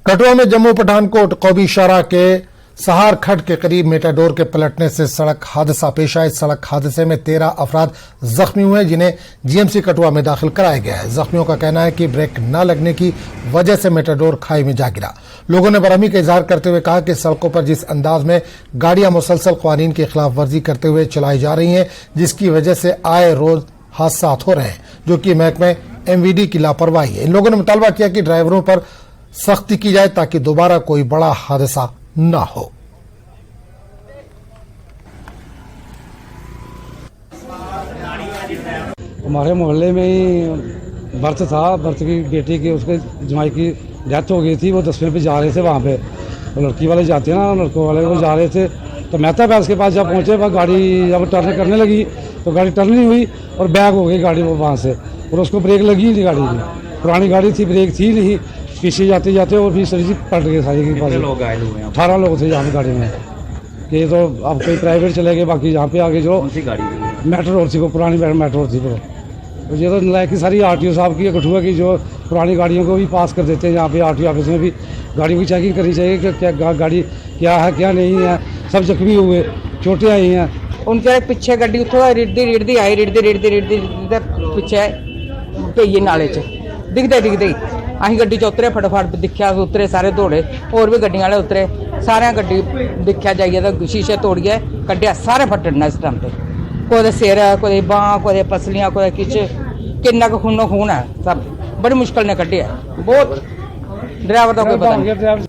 कठुआ में जम्मू पठानकोट कौमी शाहरा के सहार खड्ड के करीब मेटाडोर के पलटने से सड़क हादसा पेश आया। इस सड़क हादसे में 13 अफराद जख्मी हुए, जिन्हें जीएमसी कठुआ में दाखिल कराया गया है। जख्मियों का कहना है कि ब्रेक न लगने की वजह से मेटाडोर खाई में जा गिरा। लोगों ने बरहमी का इजहार करते हुए कहा कि सड़कों पर जिस अंदाज में गाड़ियां मुसलसल कानून की खिलाफ वर्जी करते हुए चलाई जा रही हैं, जिसकी वजह से आए रोज हादसा हो रहे हैं, जो कि महकमे एमवीडी की लापरवाही है। इन लोगों ने मुतालबा किया कि ड्राइवरों पर सख्ती की जाए ताकि दोबारा कोई बड़ा हादसा न हो। हमारे मोहल्ले में ही बर्थ था, बर्थ की बेटी की उसके जमाई की डेथ हो गई थी। वो 10वें पे जा रहे थे, वहाँ पे तो लड़की वाले जाते हैं ना, लड़कों वाले वो जा रहे थे। तो मेहता पैस के पास जब पहुँचे, वह गाड़ी जब टर्न करने लगी तो गाड़ी टर्न नहीं हुई और बैग हो गई गाड़ी वो वहाँ से, और उसको ब्रेक लगी नहीं। गाड़ी की पुरानी गाड़ी थी, ब्रेक थी नहीं। पीछे जाते जाते और भी सर पलट गए सारी के पास। 18 लोग थे यहाँ पे गाड़ी में। ये तो अब कोई प्राइवेट चले गए, बाकी यहाँ पे आगे जो मेट्रो थी, वो पुरानी मेट्रो थी। तो ये तो नलायकी सारी आरटीओ साहब की कठुआ की, जो पुरानी गाड़ियों को भी पास कर देते हैं। यहाँ पे आरटीओ ऑफिस में भी गाड़ियों की चेकिंग करनी चाहिए कि क्या गाड़ी क्या है क्या नहीं है। सब जख्मी हुए, चोटें आई हैं। उनके पीछे गड्डी उतो रिड़दी आई, रिड़दी पिछे पेइए नाले च दिखते अं गड्डी च उतरे, फटाफट दिखा उतरे, सारे दौड़े, होर भी गड्डियां वाले उतरे, सारे गड्डी दिखा जाइए तो शीशे तोड़िए कड्ढिया, सारे फटना इस टाइम पे। कोई सिर, कोई बांह, कोई पसलियां, कोई किच, किन्ना खून है। सब बड़ी मुश्किल ने कड्ढिया, बहुत ड्राइवर का कोई पता नहीं।